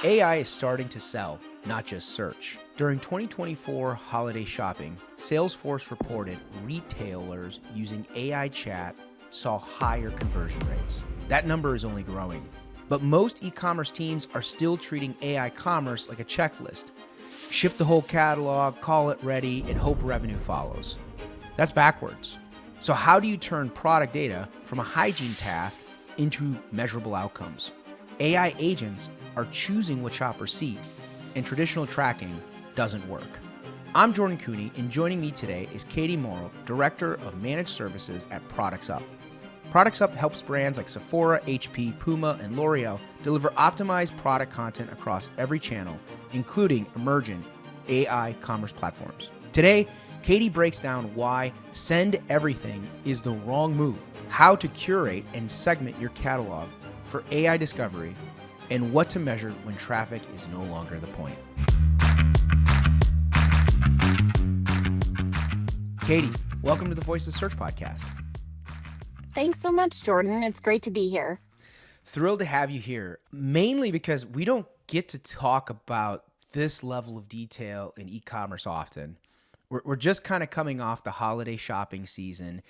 AI is starting to sell, not just search. During 2024 holiday shopping, Salesforce reported retailers using AI chat saw higher conversion rates. That number is only growing. But most e-commerce teams are still treating AI commerce like a checklist. Ship the whole catalog, call it ready, and hope revenue follows. That's backwards. So how do you turn product data from a hygiene task into measurable outcomes? AI agents are choosing what shoppers see, and traditional tracking doesn't work. I'm Jordan Cooney, and joining me today is Katie Moro, Director of Managed Services at Productsup. Productsup helps brands like Sephora, HP, Puma, and L'Oreal deliver optimized product content across every channel, including emerging AI commerce platforms. Today, Katie breaks down why send everything is the wrong move, how to curate and segment your catalog for AI discovery, and what to measure when traffic is no longer the point. Katie, welcome to the Voice of Search podcast. Thanks so much, Jordan. It's great to be here. Thrilled to have you here, mainly because we don't get to talk about this level of detail in e-commerce often. We're just kind of coming off the holiday shopping season,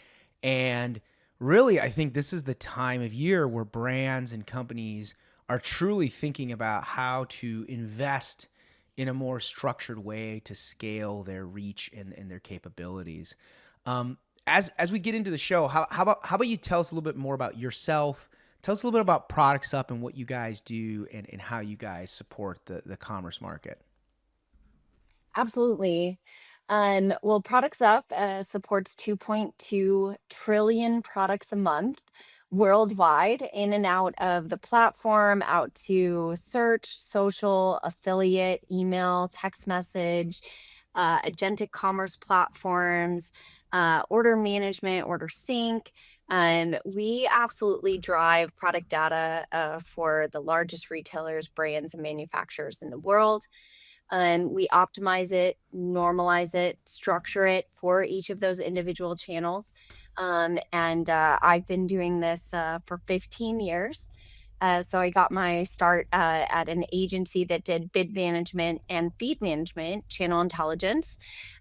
and really, I think this is the time of year where brands and companies are truly thinking about how to invest in a more structured way to scale their reach and their capabilities. As we get into the show, how about you tell us a little bit more about yourself? Tell us a little bit about Productsup and what you guys do and how you guys support the commerce market. Absolutely. Well, Productsup supports 2.2 trillion products a month worldwide, in and out of the platform, out to search, social, affiliate, email, text message, agentic commerce platforms, order management, order sync. We absolutely drive product data for the largest retailers, brands, and manufacturers in the world. We optimize it, normalize it, structure it for each of those individual channels. I've been doing this for 15 years. So I got my start at an agency that did bid management and feed management, channel intelligence,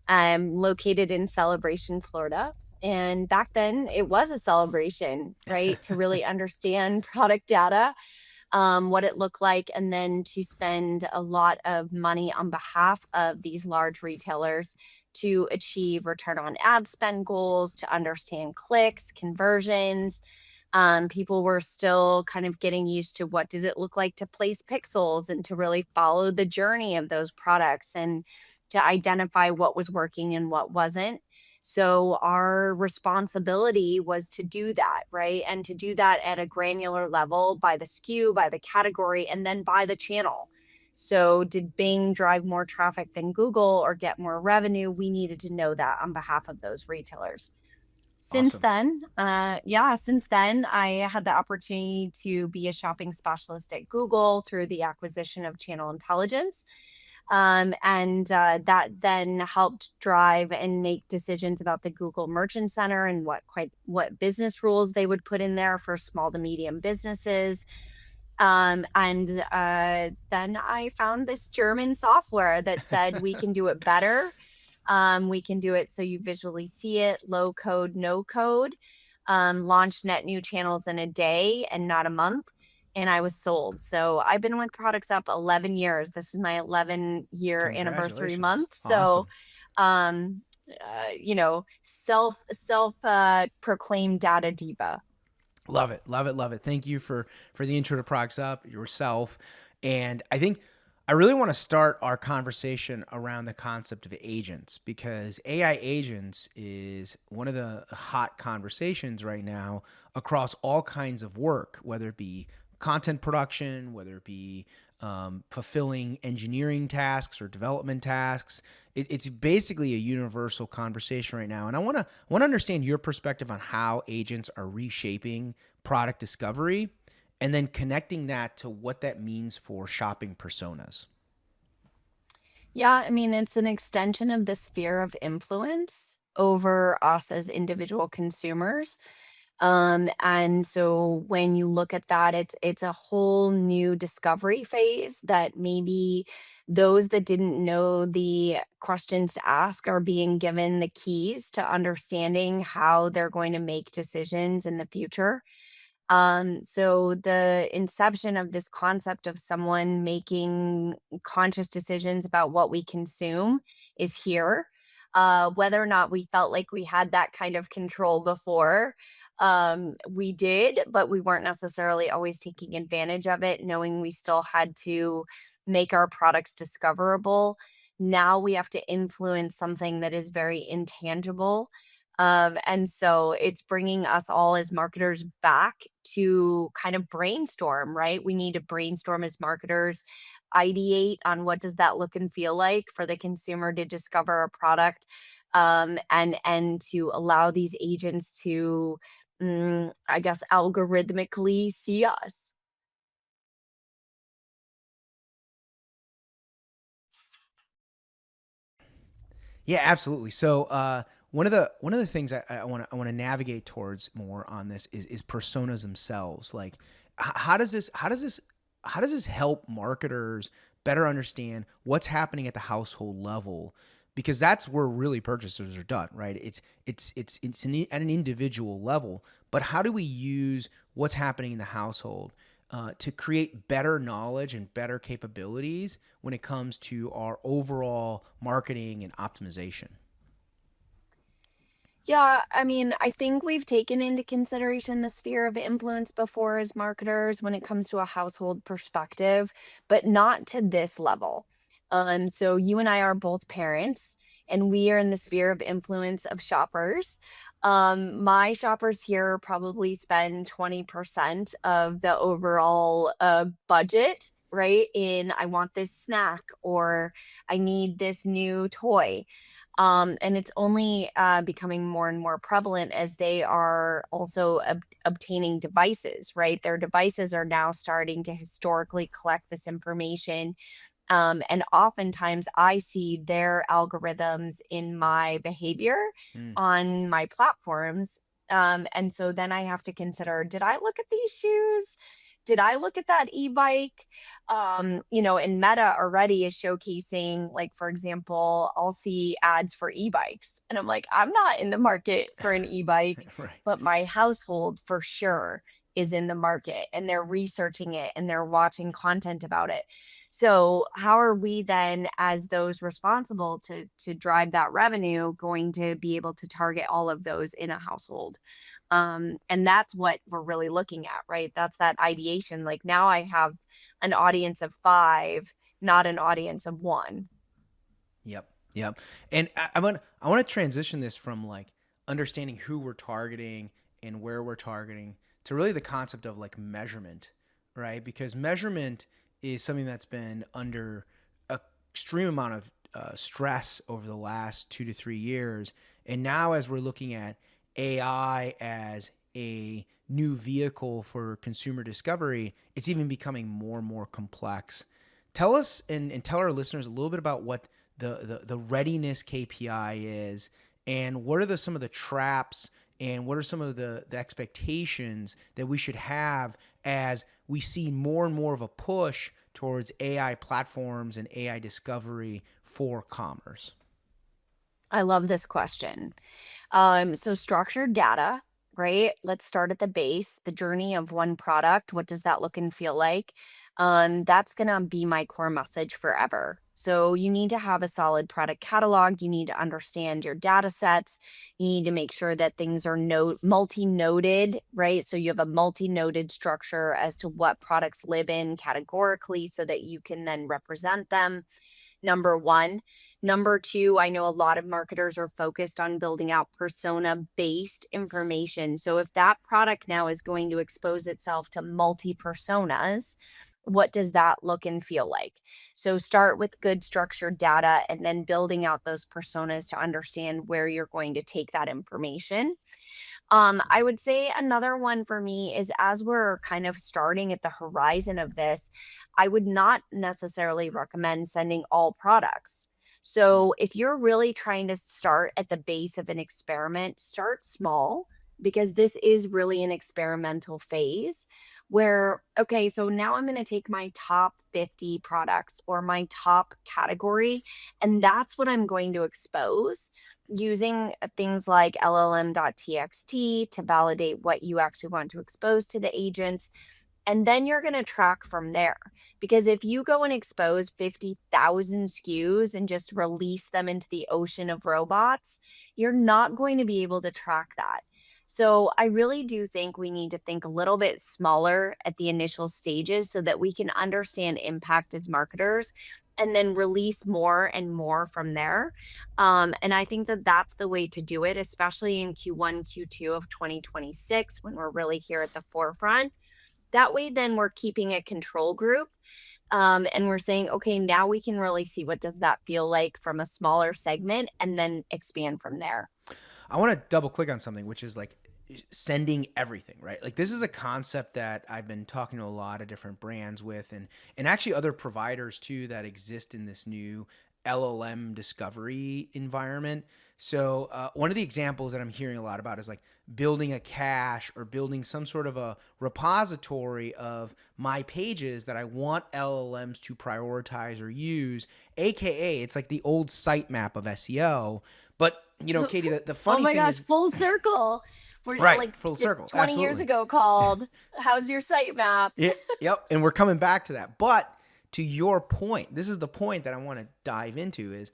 located in Celebration, Florida. And back then, it was a celebration, right? To really understand product data, what it looked like, and then to spend a lot of money on behalf of these large retailers to achieve return on ad spend goals, to understand clicks, conversions. People were still kind of getting used to what did it look like to place pixels and to really follow the journey of those products and to identify what was working and what wasn't. So our responsibility was to do that, right? And to do that at a granular level by the SKU, by the category, and then by the channel. So did Bing drive more traffic than Google or get more revenue? We needed to know that on behalf of those retailers. Since Awesome. then, I had the opportunity to be a shopping specialist at Google through the acquisition of Channel Intelligence. That then helped drive and make decisions about the Google Merchant Center and what business rules they would put in there for small to medium businesses. Then I found this German software that said we can do it better. We can do it so you visually see it, low code, no code. Launched net new channels in a day and not a month. And I was sold. So I've been with Productsup 11 years. This is my 11-year anniversary Congratulations. month. So, Awesome. self proclaimed data diva. Love it, love it, love it. Thank you for the intro to Productsup, yourself. And I think I really want to start our conversation around the concept of agents, because AI agents is one of the hot conversations right now across all kinds of work, whether it be content production, whether it be fulfilling engineering tasks or development tasks. It's basically a universal conversation right now. And I want to understand your perspective on how agents are reshaping product discovery and then connecting that to what that means for shopping personas. Yeah, I mean, it's an extension of the sphere of influence over us as individual consumers. And so when you look at that, it's a whole new discovery phase that maybe those that didn't know the questions to ask are being given the keys to understanding how they're going to make decisions in the future. So the inception of this concept of someone making conscious decisions about what we consume is here. Whether or not we felt like we had that kind of control before, we did, but we weren't necessarily always taking advantage of it, knowing we still had to make our products discoverable. Now we have to influence something that is very intangible, and so it's bringing us all as marketers back to kind of brainstorm, right? We need to brainstorm as marketers, ideate on what does that look and feel like for the consumer to discover a product, and to allow these agents to, I guess, algorithmically see us. Yeah, absolutely. So one of the things I want to navigate towards more on this is personas themselves. Like, how does this help marketers better understand what's happening at the household level? Because that's where really purchases are done, right? At an individual level. But how do we use what's happening in the household to create better knowledge and better capabilities when it comes to our overall marketing and optimization? Yeah, I mean, I think we've taken into consideration the sphere of influence before as marketers when it comes to a household perspective, but not to this level. So you and I are both parents, and we are in the sphere of influence of shoppers. My shoppers here probably spend 20% of the overall budget, right? In I want this snack or I need this new toy, and it's only becoming more and more prevalent as they are also obtaining devices, right? Their devices are now starting to historically collect this information. And oftentimes I see their algorithms in my behavior Mm. on my platforms. And so then I have to consider, did I look at these shoes? Did I look at that e-bike? And Meta already is showcasing, like, for example, I'll see ads for e-bikes, and I'm like, I'm not in the market for an e-bike, Right. but my household for sure is in the market, and they're researching it and they're watching content about it. So how are we then, as those responsible to drive that revenue, going to be able to target all of those in a household? And that's what we're really looking at, right? That's that ideation. Like, now I have an audience of five, not an audience of one. Yep. Yep. And I want to transition this from like understanding who we're targeting and where we're targeting to really the concept of like measurement, right? Because measurement is something that's been under a extreme amount of stress over the last 2 to 3 years, and now as we're looking at AI as a new vehicle for consumer discovery, it's even becoming more and more complex. Tell us and tell our listeners a little bit about what the readiness KPI is, and what are some of the traps, and what are some of the expectations that we should have as we see more and more of a push towards AI platforms and AI discovery for commerce. I love this question. So structured data, right? Let's start at the base, the journey of one product. What does that look and feel like? That's gonna be my core message forever. So you need to have a solid product catalog. You need to understand your data sets. You need to make sure that things are multi-noded, right? So you have a multi-noded structure as to what products live in categorically so that you can then represent them. Number one. Number two, I know a lot of marketers are focused on building out persona based information. So if that product now is going to expose itself to multi personas, what does that look and feel like? So start with good structured data and then building out those personas to understand where you're going to take that information. I would say another one for me is, as we're kind of starting at the horizon of this, I would not necessarily recommend sending all products. Mm. So if you're really trying to start at the base of an experiment, start small. because this is really an experimental phase where, okay, so now I'm going to take my top 50 products or my top category, and that's what I'm going to expose using things like llm.txt to validate what you actually want to expose to the agents. And then you're going to track from there. Because if you go and expose 50,000 SKUs and just release them into the ocean of robots, you're not going to be able to track that. So I really do think we need to think a little bit smaller at the initial stages so that we can understand impact as marketers and then release more and more from there. And I think that that's the way to do it, especially in Q1, Q2 of 2026 when we're really here at the forefront. That way, then we're keeping a control group, and we're saying, okay, now we can really see what does that feel like from a smaller segment and then expand from there. I want to double click on something, which is like sending everything, right? Like this is a concept that I've been talking to a lot of different brands with, and actually other providers too that exist in this new LLM discovery environment. So one of the examples that I'm hearing a lot about is like building a cache or building some sort of a repository of my pages that I want LLMs to prioritize or use, aka it's like the old sitemap of SEO. But you know, Katie, the Oh funny my thing gosh, is, full circle. We're right, like full circle, 20 years absolutely. ago called How's Your Sitemap? Yeah, yep, and we're coming back to that. But to your point, this is the point that I want to dive into is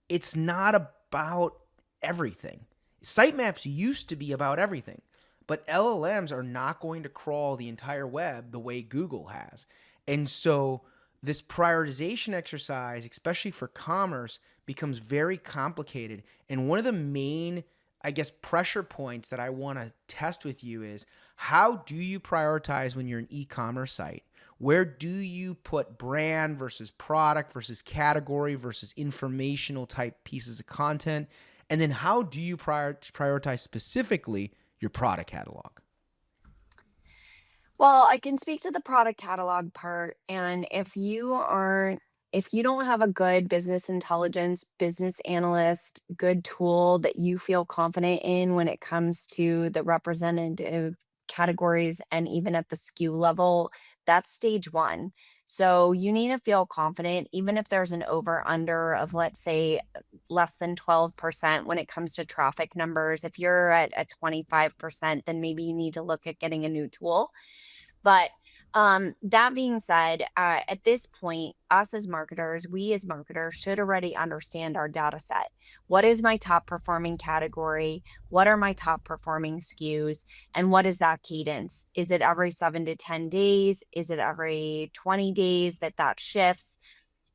it's not about everything. Sitemaps used to be about everything, but LLMs are not going to crawl the entire web the way Google has. And so this prioritization exercise, especially for commerce, becomes very complicated. And one of the main, I guess, pressure points that I want to test with you is how do you prioritize when you're an e-commerce site? Where do you put brand versus product versus category versus informational type pieces of content? And then how do you prioritize specifically your product catalog? Well, I can speak to the product catalog part. And if you don't have a good business intelligence, business analyst, good tool that you feel confident in when it comes to the representative categories and even at the SKU level, that's stage one. So you need to feel confident, even if there's an over under of, let's say, less than 12% when it comes to traffic numbers. If you're at 25%, then maybe you need to look at getting a new tool. But that being said, at this point, us as marketers, we as marketers should already understand our data set. What is my top performing category? What are my top performing SKUs? And what is that cadence? Is it every 7 to 10 days? Is it every 20 days that shifts?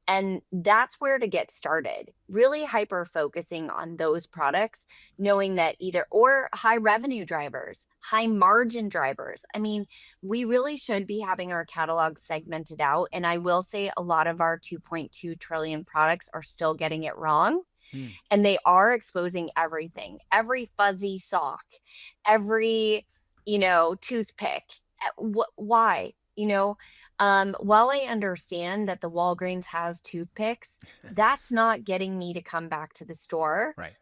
And that's where to get started, really hyper focusing on those products, knowing that either or high revenue drivers, high margin drivers. I mean, we really should be having our catalog segmented out. And I will say a lot of our 2.2 trillion products are still getting it wrong. Hmm. And they are exposing everything, every fuzzy sock, every, toothpick. Why? While I understand that the Walgreens has toothpicks, that's not getting me to come back to the store. Right.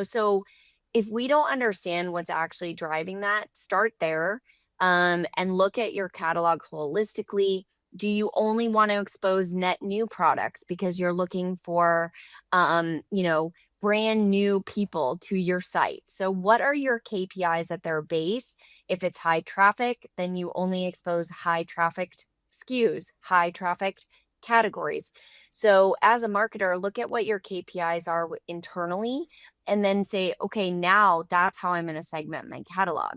So if we don't understand what's actually driving that, start there, and look at your catalog holistically. Do you only want to expose net new products because you're looking for, um, you know, brand new people to your site? So what are your KPIs at their base? If it's high traffic, then you only expose high trafficked SKUs, high trafficked categories. So as a marketer, look at what your KPIs are internally and then say, okay, now that's how I'm going to segment my catalog.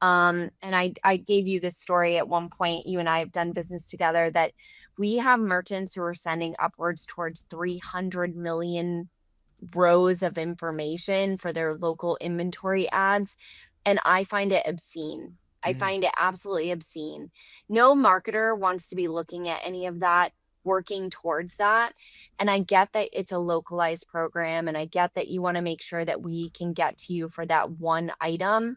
And I gave you this story at one point. You and I have done business together that we have merchants who are sending upwards towards 300 million rows of information for their local inventory ads. And I find it obscene. I Mm. find it absolutely obscene. No marketer wants to be looking at any of that, working towards that. And I get that it's a localized program, and I get that you want to make sure that we can get to you for that one item.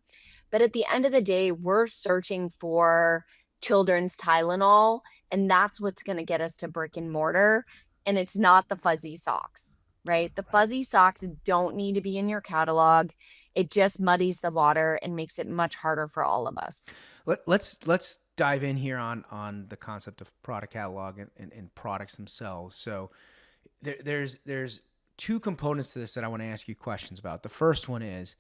But at the end of the day, we're searching for children's Tylenol, and that's what's going to get us to brick and mortar. And it's not the fuzzy socks, right? The Right. fuzzy socks don't need to be in your catalog. it just muddies the water and makes it much harder for all of us. Let's dive in here on the concept of product catalog and products themselves. So there's two components to this that I want to ask you questions about. The first one is,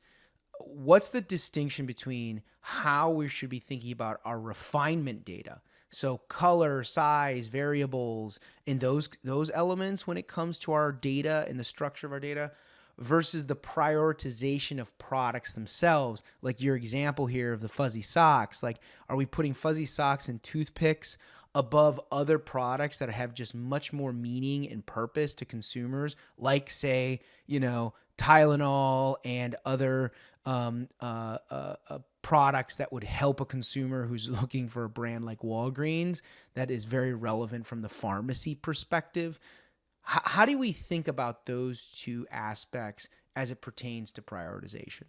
what's the distinction between how we should be thinking about our refinement data? So color, size, variables, and those elements when it comes to our data and the structure of our data versus the prioritization of products themselves. Like your example here of the fuzzy socks. Like, are we putting fuzzy socks and toothpicks above other products that have just much more meaning and purpose to consumers, like, say, Tylenol and other products that would help a consumer who's looking for a brand like Walgreens that is very relevant from the pharmacy perspective? How do we think about those two aspects as it pertains to prioritization?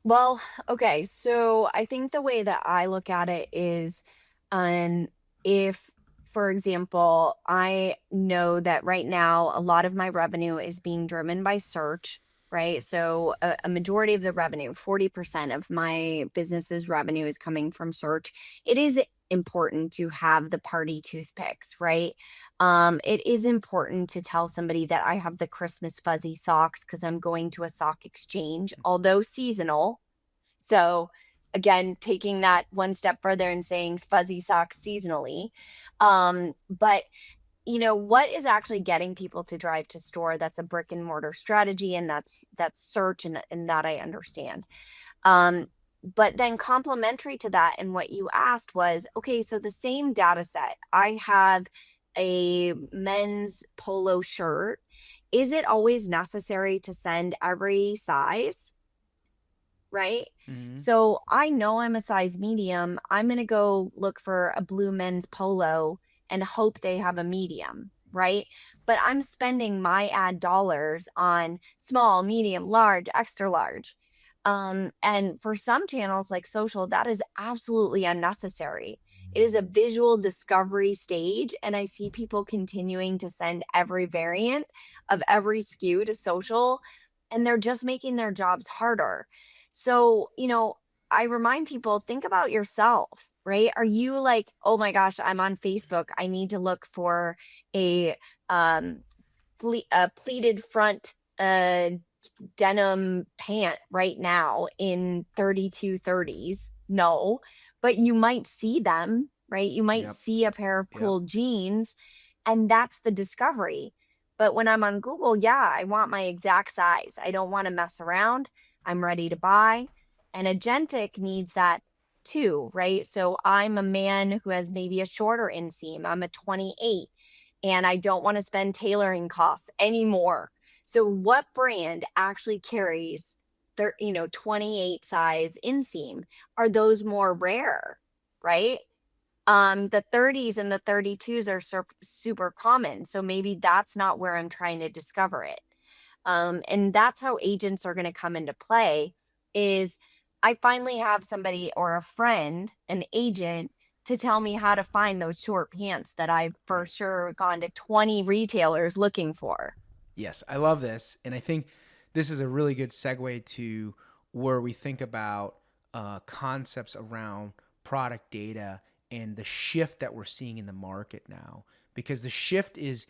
Well, okay. So I think the way that I look at it is, if, for example, I know that right now a lot of my revenue is being driven by search, right? So a majority of the revenue, 40% of my business's revenue is coming from search. It is important to have the party toothpicks, right? It is important to tell somebody that I have the Christmas fuzzy socks because I'm going to a sock exchange, although seasonal. So again, taking that one step further and saying fuzzy socks seasonally. But what is actually getting people to drive to store? That's a brick and mortar strategy, and that's search, and that I understand. But then complementary to that, and what you asked was, okay, so the same data set, I have a men's polo shirt. Is it always necessary to send every size? Right? Mm-hmm. So I know I'm a size medium. I'm going to go look for a blue men's polo and hope they have a medium, right? But I'm spending my ad dollars on small, medium, large, extra large. And for some channels like social, that is absolutely unnecessary. It is a visual discovery stage, and I see people continuing to send every variant of every SKU to social, and they're just making their jobs harder. So, I remind people, think about yourself, right? Are you like, oh my gosh, I'm on Facebook. I need to look for a um a pleated front denim pant right now in 3230s? No, but you might see them, right? You might Yep. see a pair of Yep. cool jeans, and that's the discovery. But when I'm on Google, yeah, I want my exact size. I don't want to mess around. I'm ready to buy. And Agentic needs that too, right? So I'm a man who has maybe a shorter inseam. I'm a 28, and I don't want to spend tailoring costs anymore. So what brand actually carries their, 28 size inseam? Are those more rare, right? The 30s and the 32s are super common. So maybe that's not where I'm trying to discover it. And that's how agents are going to come into play. Is I finally have somebody or a friend, an agent, to tell me how to find those short pants that I've for Right. sure gone to 20 retailers looking for. Yes, I love this. And I think this is a really good segue to where we think about concepts around product data and the shift that we're seeing in the market now. Because the shift is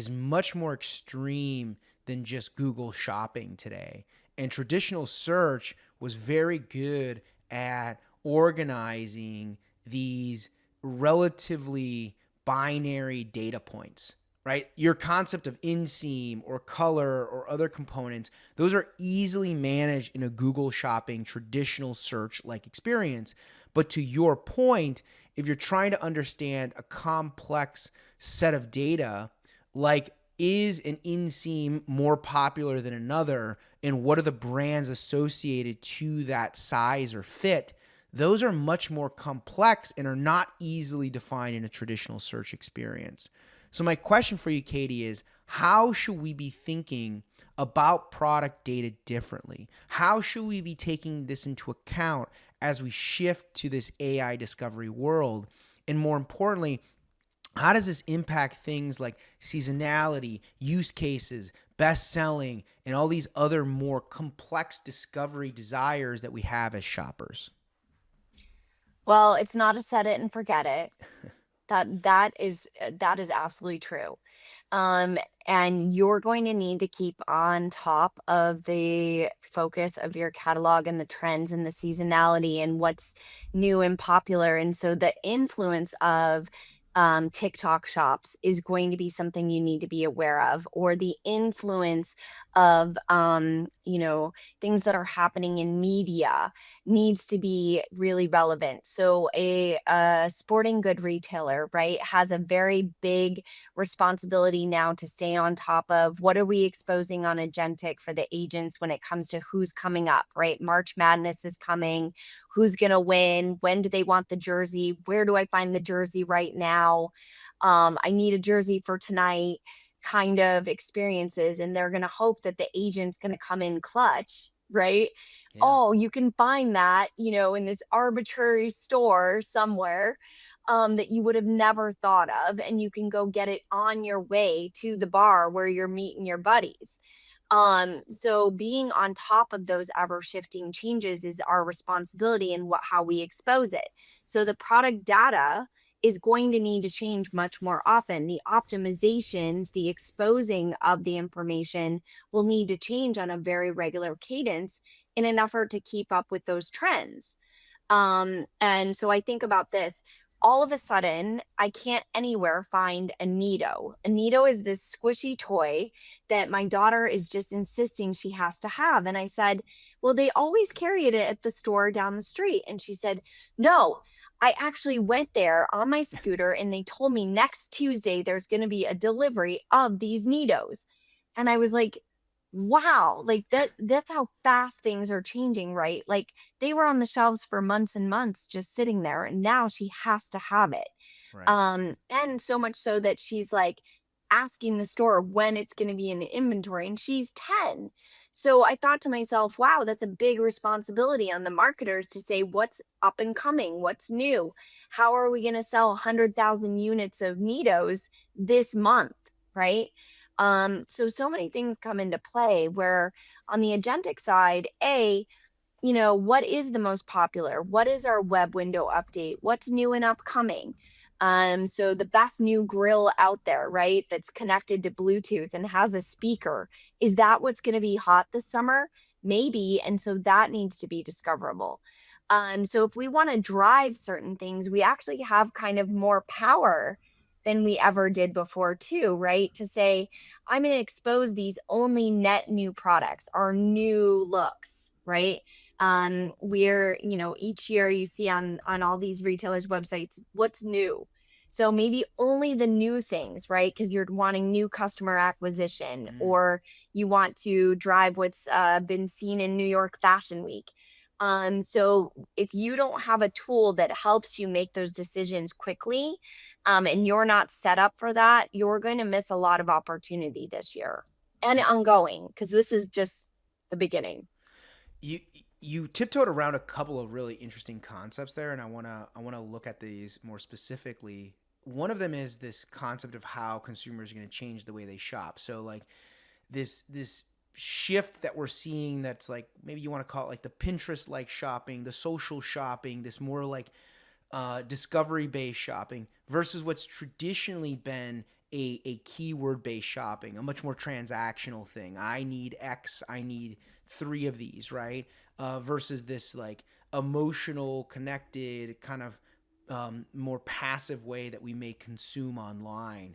much more extreme than just Google shopping today. And traditional search was very good at organizing these relatively binary data points, right? Your concept of inseam or color or other components, those are easily managed in a Google shopping traditional search like experience. But to your point, if you're trying to understand a complex set of data, like, is an inseam more popular than another, and what are the brands associated to that size or fit, those are much more complex and are not easily defined in a traditional search experience. So my question for you, Katie, is how should we be thinking about product data differently? How should we be taking this into account as we shift to this AI discovery world? And more importantly, How does this impact things like seasonality, use cases, best selling, and all these other more complex discovery desires that we have as shoppers? Well, it's not a set it and forget it. That is absolutely true. Um, and you're going to need to keep on top of the focus of your catalog and the trends and the seasonality and what's new and popular. And so the influence of TikTok shops is going to be something you need to be aware of, or the influence of, things that are happening in media needs to be really relevant. So a sporting good retailer, right, has a very big responsibility now to stay on top of what are we exposing on Agentic for the agents when it comes to who's coming up, right? March Madness is coming. Who's going to win? When do they want the jersey? Where do I find the jersey right now? I need a jersey for tonight kind of experiences. And they're going to hope that the agent's going to come in clutch, right? Yeah. Oh, you can find that, in this arbitrary store somewhere that you would have never thought of. And you can go get it on your way to the bar where you're meeting your buddies. So being on top of those ever shifting changes is our responsibility and how we expose it. So the product data is going to need to change much more often. The optimizations, the exposing of the information will need to change on a very regular cadence in an effort to keep up with those trends. And so I think about this. All of a sudden, I can't anywhere find a Neato. A Neato is this squishy toy that my daughter is just insisting she has to have. And I said, well, they always carry it at the store down the street. And she said, no, I actually went there on my scooter and they told me next Tuesday there's going to be a delivery of these Neatos. And I was like, wow, like that's how fast things are changing, right? Like they were on the shelves for months and months just sitting there and now she has to have it. Right. And so much so that she's like asking the store when it's going to be in inventory and she's 10. So I thought to myself, wow, that's a big responsibility on the marketers to say what's up and coming, what's new. How are we going to sell 100,000 units of Neatos this month, right? So many things come into play where on the agentic side, what is the most popular? What is our web window update? What's new and upcoming? So the best new grill out there, right? That's connected to Bluetooth and has a speaker. Is that what's going to be hot this summer? Maybe. And so that needs to be discoverable. So if we want to drive certain things, we actually have kind of more power than we ever did before, too, right? To say, I'm going to expose these only net new products, our new looks, right? We're, each year you see on all these retailers websites what's new. So maybe only the new things, right? Because you're wanting new customer acquisition, Mm. or you want to drive what's been seen in New York Fashion Week. So if you don't have a tool that helps you make those decisions quickly, and you're not set up for that, you're going to miss a lot of opportunity this year and ongoing, because this is just the beginning. You you tiptoed around a couple of really interesting concepts there, and I wanna look at these more specifically. One of them is this concept of how consumers are going to change the way they shop. So like this shift that we're seeing, that's like, maybe you want to call it like the Pinterest like shopping, the social shopping, this more like discovery based shopping versus what's traditionally been a keyword based shopping, a much more transactional thing. I need X, I need three of these, right? Versus this like emotional, connected, kind of more passive way that we may consume online.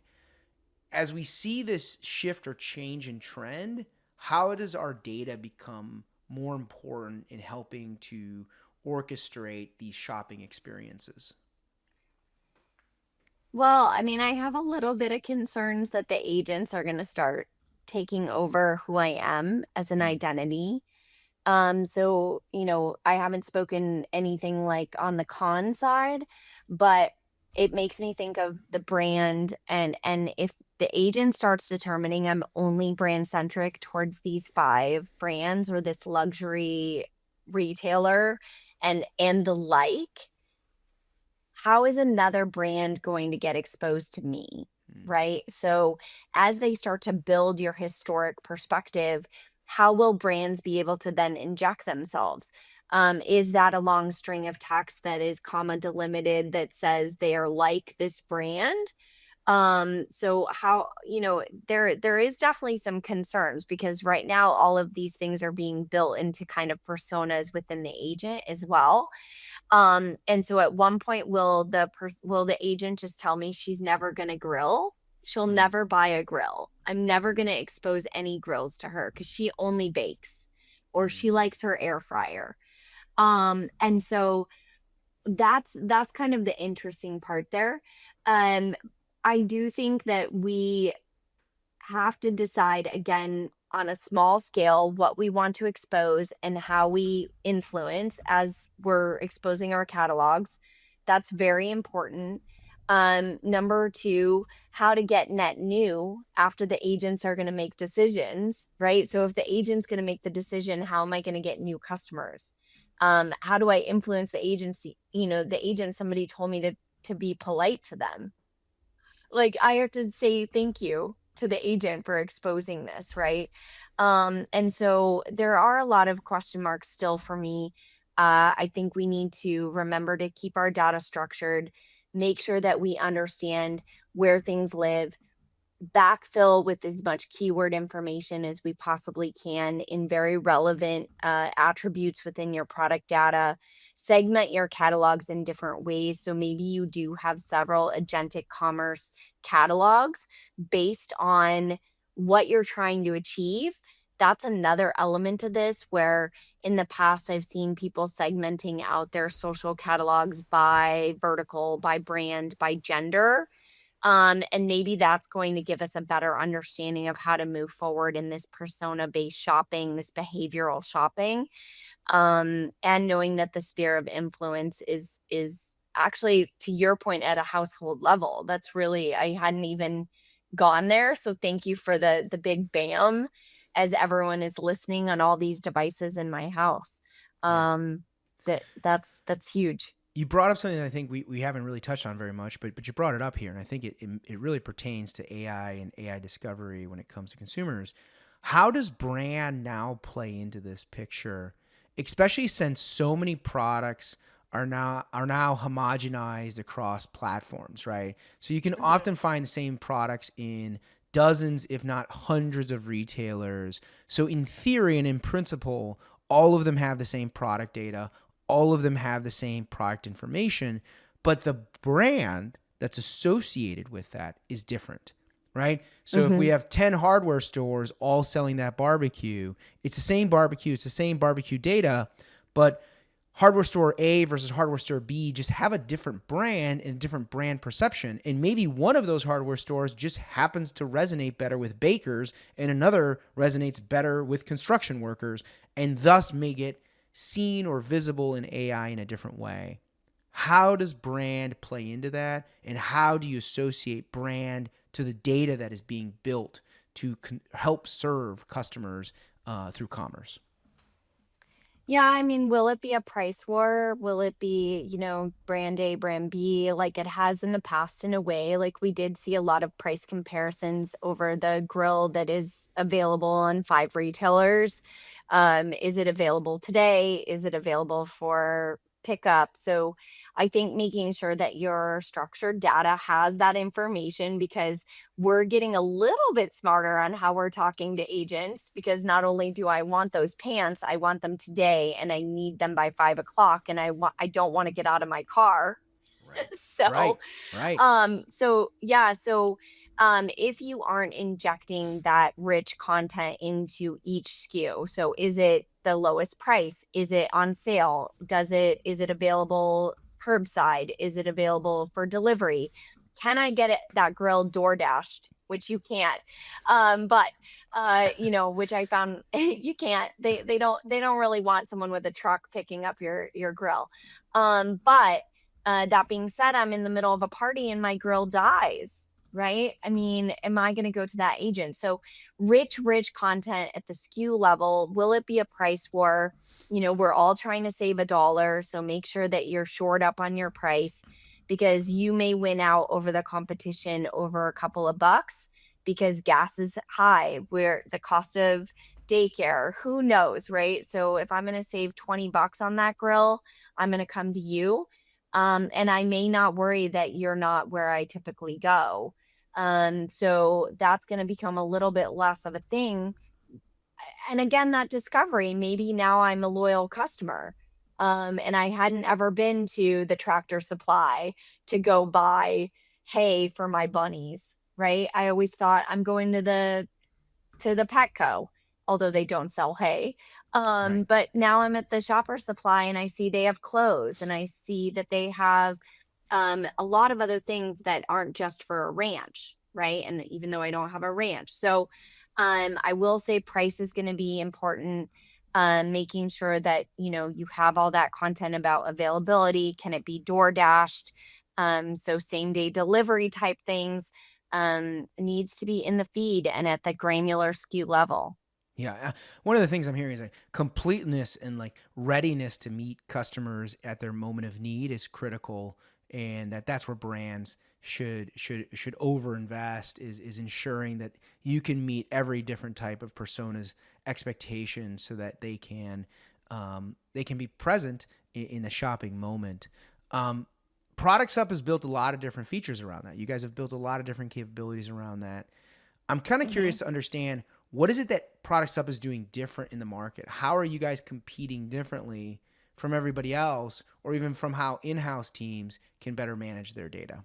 As we see this shift or change in trend, how does our data become more important in helping to orchestrate these shopping experiences? Well, I mean, I have a little bit of concerns that the agents are going to start taking over who I am as an Mm. identity. So, I haven't spoken anything like on the con side, but it makes me think of the brand, and if the agent starts determining I'm only brand centric towards these five brands or this luxury retailer and the like, how is another brand going to get exposed to me? Mm, Right. So as they start to build your historic perspective, how will brands be able to then inject themselves? Is that a long string of text that is comma delimited that says they are like this brand? So how, there is definitely some concerns because right now all of these things are being built into kind of personas within the agent as well. And so at one point, will the agent just tell me she's never gonna grill? She'll mm, never buy a grill. I'm never gonna expose any grills to her because she only bakes or mm. she likes her air fryer. And so that's kind of the interesting part there. Um, I do think that we have to decide again on a small scale what we want to expose and how we influence as we're exposing our catalogs. That's very important. Number two, how to get net new after the agents are going to make decisions, right? So if the agent's going to make the decision, how am I going to get new customers? How do I influence the agency? The agent, somebody told me to be polite to them, like I have to say thank you to the agent for exposing this, right? And so there are a lot of question marks still for me. I think we need to remember to keep our data structured, make sure that we understand where things live, backfill with as much keyword information as we possibly can in very relevant attributes within your product data. Segment your catalogs in different ways. So maybe you do have several agentic commerce catalogs based on what you're trying to achieve. That's another element of this where in the past I've seen people segmenting out their social catalogs by vertical, by brand, by gender, and maybe that's going to give us a better understanding of how to move forward in this persona based shopping, this behavioral shopping. And knowing that the sphere of influence is actually, to your point, at a household level. That's really, I hadn't even gone there. So thank you for the big bam as everyone is listening on all these devices in my house. Yeah. Um, that's huge. You brought up something that I think we haven't really touched on very much, but you brought it up here, and I think it really pertains to AI and AI discovery when it comes to consumers. How does brand now play into this picture, especially since so many products are now homogenized across platforms, right? So you can Mhm. often find the same products in dozens, if not hundreds, of retailers. So in theory and in principle, all of them have the same product data, all of them have the same product information, but the brand that's associated with that is different, right? So if we Mhm. have 10 hardware stores all selling that barbecue, it's the same barbecue, it's the same barbecue data, but hardware store A versus hardware store B just have a different brand and a different brand perception. And maybe one of those hardware stores just happens to resonate better with bakers and another resonates better with construction workers and thus may get seen or visible in AI in a different way. How does brand play into that? And how do you associate brand to the data that is being built to help serve customers through commerce? Yeah, I mean, will it be a price war? Will it be, brand A, brand B, like it has in the past in a way? Like we did see a lot of price comparisons over the grill that is available on five retailers. Is it available today? Is it available for pickup? So I think making sure that your structured data has that information because we're getting a little bit smarter on how we're talking to agents because not only do I want those pants, I want them today and I need them by 5 o'clock and I don't want to get out of my car. Right. So Right. Right. if you aren't injecting that rich content into each SKU, so is it the lowest price? Is it on sale? Is it available curbside? Is it available for delivery? Can I get that grill door dashed? Which you can't. But which I found you can't. They don't really want someone with a truck picking up your grill. But that being said, I'm in the middle of a party and my grill dies, right? I mean, am I going to go to that agent? So, rich content at the SKU level. Will it be a price war? We're all trying to save a dollar. So, make sure that you're shored up on your price. because you may win out over the competition over a couple of bucks because gas is high, where the cost of daycare, who knows, right? So if I'm going to save 20 bucks on that grill, I'm going to come to you. And I may not worry that you're not where I typically go. So that's going to become a little bit less of a thing. And again, that discovery, maybe now I'm a loyal customer. And I hadn't ever been to the Tractor Supply to go buy hay for my bunnies, right? I always thought I'm going to the Petco, although they don't sell hay. Right. But now I'm at the Shopper Supply and I see they have clothes and I see that they have a lot of other things that aren't just for a ranch, right? And even though I don't have a ranch. So I will say price is going to be important. Making sure that, you have all that content about availability. Can it be door dashed? So same day delivery type things needs to be in the feed and at the granular SKU level. Yeah, one of the things I'm hearing is like completeness and like readiness to meet customers at their moment of need is critical, and that's where brands should overinvest is ensuring that you can meet every different type of persona's expectations so that they can be present in the shopping moment. Um, Productsup has built a lot of different features around that. You guys have built a lot of different capabilities around that. I'm kind of Mhm. curious to understand what is it that Productsup is doing different in the market? How are you guys competing differently from everybody else, or even from how in-house teams can better manage their data?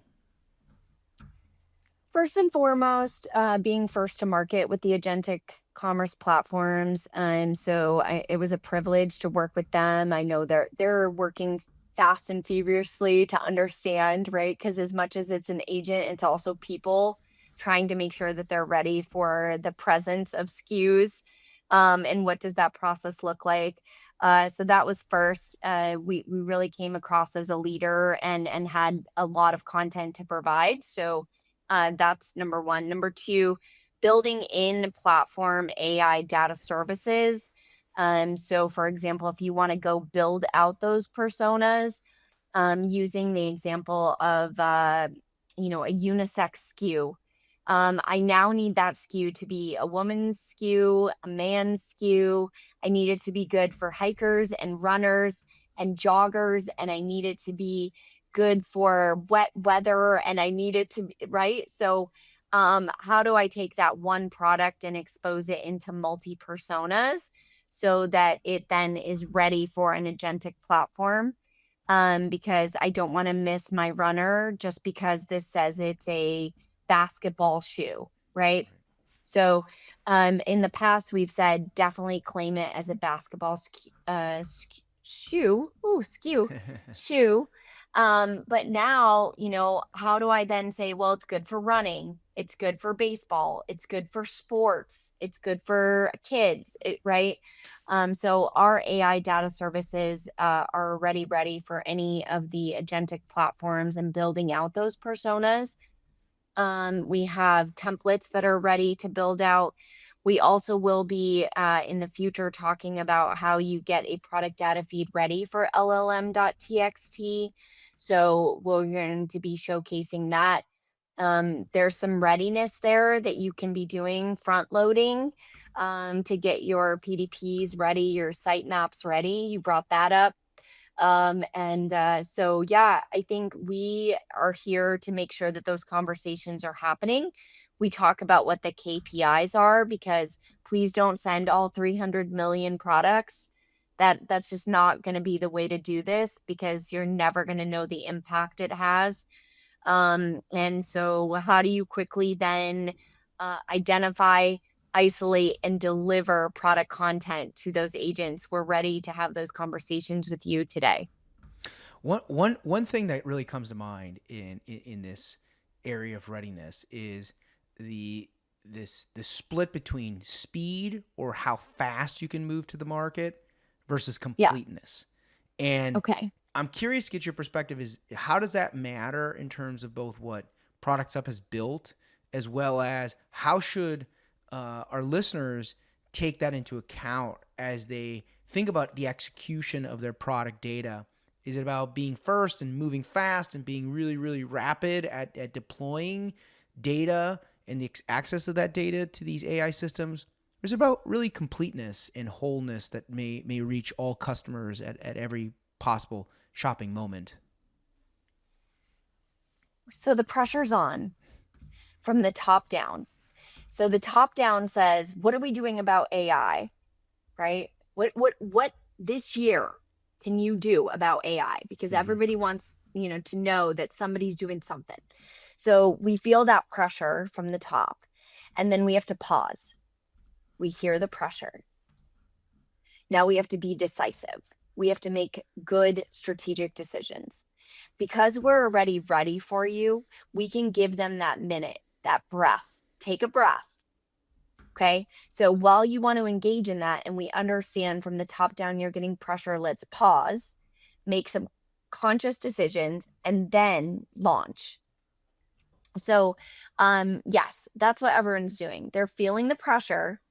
First and foremost, being first to market with the agentic commerce platforms. It was a privilege to work with them. I know they're working fast and feveriously to understand, right? Because as much as it's an agent, it's also people trying to make sure that they're ready for the presence of SKUs. And what does that process look like? So that was first. We really came across as a leader and had a lot of content to provide. So that's number one. Number two, building in platform AI data services. So, for example, if you want to go build out those personas, using the example of a unisex SKU. I now need that SKU to be a woman's SKU, a man's SKU. I need it to be good for hikers and runners and joggers, and I need it to be good for wet weather, and I need it to be right. So, how do I take that one product and expose it into multi personas so that it then is ready for an agentic platform? Because I don't want to miss my runner just because this says it's a basketball shoe, right? So, in the past, we've said definitely claim it as a basketball shoe. Ooh, skew shoe. But now, how do I then say, well, it's good for running, it's good for baseball, it's good for sports, it's good for kids, right? So our AI data services are already ready for any of the agentic platforms and building out those personas. We have templates that are ready to build out. We also will be in the future talking about how you get a product data feed ready for LLM.txt. So we're going to be showcasing that. There's some readiness there that you can be doing front loading to get your PDPs ready, your sitemaps ready. You brought that up. Yeah, I think we are here to make sure that those conversations are happening. We talk about what the KPIs are because please don't send all 300 million products. That's just not going to be the way to do this because you're never going to know the impact it has. And so, how do you quickly then identify, isolate, and deliver product content to those agents? We're ready to have those conversations with you today. One thing that really comes to mind in this area of readiness is the the split between speed or how fast you can move to the market versus Yeah. completeness. And Okay. I'm curious to get your perspective is how does that matter in terms of both what Productsup has built as well as how should our listeners take that into account as they think about the execution of their product data Is it about being first and moving fast and being really, really rapid at deploying data and the access of that data to these AI systems? Or is it about really completeness and wholeness that may reach all customers at every possible shopping moment? So the pressure's on from the top down. So the top down says, what are we doing about AI? Right? What this year can you do about AI? Because Mm-hmm. everybody wants, to know that somebody's doing something. So we feel that pressure from the top, and then we have to pause. We hear the pressure. Now we have to be decisive. We have to make good strategic decisions. Because we're already ready for you, we can give them that minute, that breath. Take a breath. Okay. So while you want to engage in that, and we understand from the top down you're getting pressure, let's pause, make some conscious decisions, and then launch. So, yes, that's what everyone's doing. They're feeling the pressure.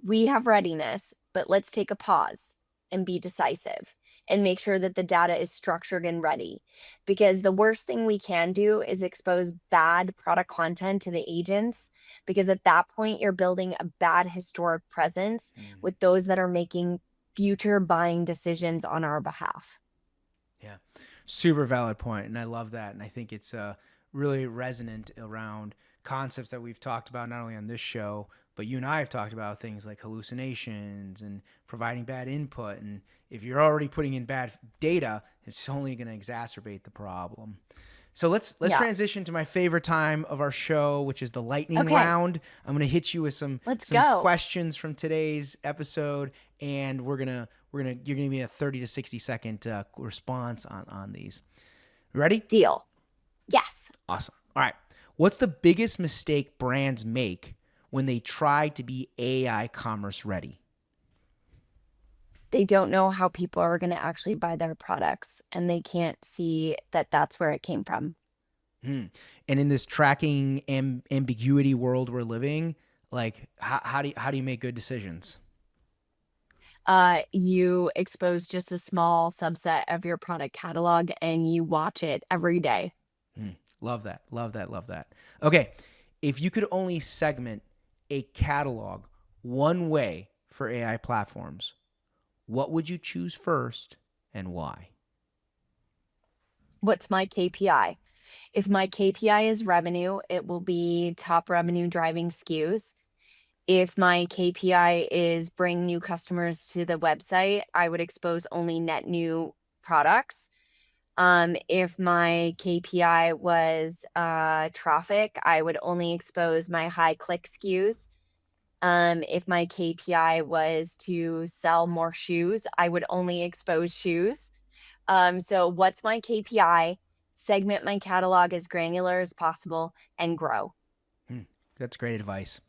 We have readiness, but let's take a pause and be decisive and make sure that the data is structured and ready. Because the worst thing we can do is expose bad product content to the agents, because at that point, you're building a bad historic presence with those that are making future buying decisions on our behalf. Yeah, super valid point, and I love that. And I think it's really resonant around concepts that we've talked about not only on this show, but you and I have talked about things like hallucinations and providing bad input. And if you're already putting in bad data, it's only going to exacerbate the problem. So let's Yeah. transition to my favorite time of our show, which is the lightning Okay. round. I'm going to hit you with some go. questions from today's episode, and you're gonna give me a 30 to 60-second response on these. Ready? Deal. Yes. Awesome. All right. What's the biggest mistake brands make when they try to be AI commerce ready? They don't know how people are going to actually buy their products, and they can't see that that's where it came from. And in this tracking ambiguity world we're living, like how do you make good decisions? You expose just a small subset of your product catalog, and you watch it every day. Love that. Love that. Love that. Okay. If you could only segment a catalog one way for AI platforms, what would you choose first and why? What's my KPI? If my KPI is revenue, it will be top revenue driving SKUs. If my KPI is bring new customers to the website, I would expose only net new products. If my KPI was traffic, I would only expose my high click SKUs. If my KPI was to sell more shoes, I would only expose shoes. So what's my KPI? Segment my catalog as granular as possible and grow. That's great advice.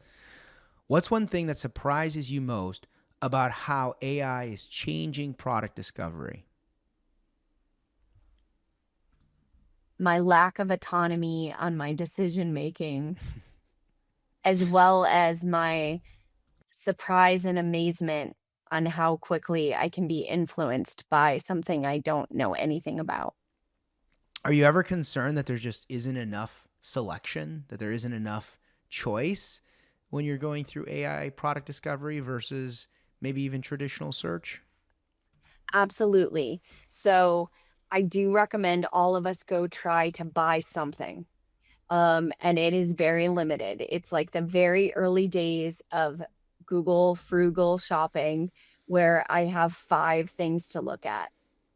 What's one thing that surprises you most about how AI is changing product discovery? My lack of autonomy on my decision making, as well as my surprise and amazement on how quickly I can be influenced by something I don't know anything about. Are you ever concerned that there just isn't enough selection, that there isn't enough choice when you're going through AI product discovery versus maybe even traditional search? Absolutely. So I do recommend all of us go try to buy something. And it is very limited. It's like the very early days of Google frugal shopping, where I have 5 things to look at.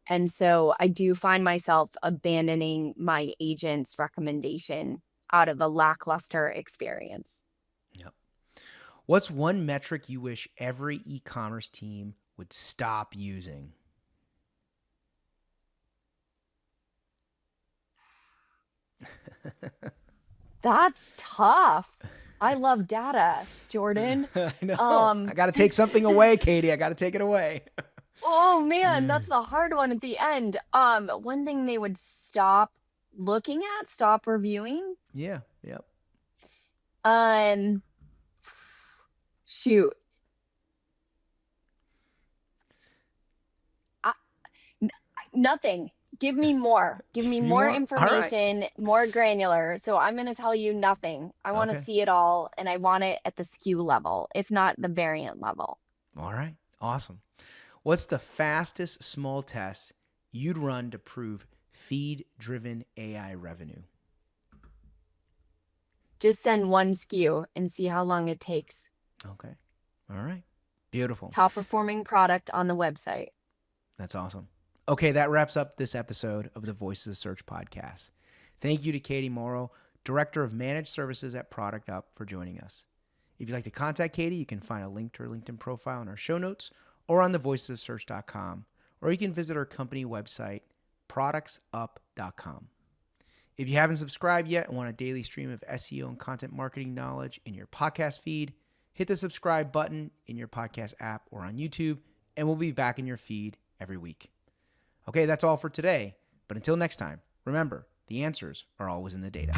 And so I do find myself abandoning my agent's recommendation out of a lackluster experience. Yep. What's one metric you wish every e-commerce team would stop using? That's tough. I love data, Jordan. I know. I got to take something away, Katie. I got to take it away. Oh man, that's the hard one at the end. One thing they would stop looking at, stop reviewing. Yeah. Yep. Um, shoot. I, Nothing. Give me more. Give me Give me more more? All right. information, more granular. So I'm going to tell you nothing. I want to Okay. see it all, and I want it at the SKU level, if not the variant level. All right. Awesome. What's the fastest small test you'd run to prove feed-driven AI revenue? Just send one SKU and see how long it takes. Okay. All right. Beautiful. Top performing product on the website. That's awesome. Okay, that wraps up this episode of the Voices of Search podcast. Thank you to Katie Moro, Director of Managed Services at Productsup, for joining us. If you'd like to contact Katie, you can find a link to her LinkedIn profile in our show notes or on thevoicesofsearch.com, or you can visit our company website, productsup.com. If you haven't subscribed yet and want a daily stream of SEO and content marketing knowledge in your podcast feed, hit the subscribe button in your podcast app or on YouTube, and we'll be back in your feed every week. Okay, that's all for today. But until next time, remember, the answers are always in the data.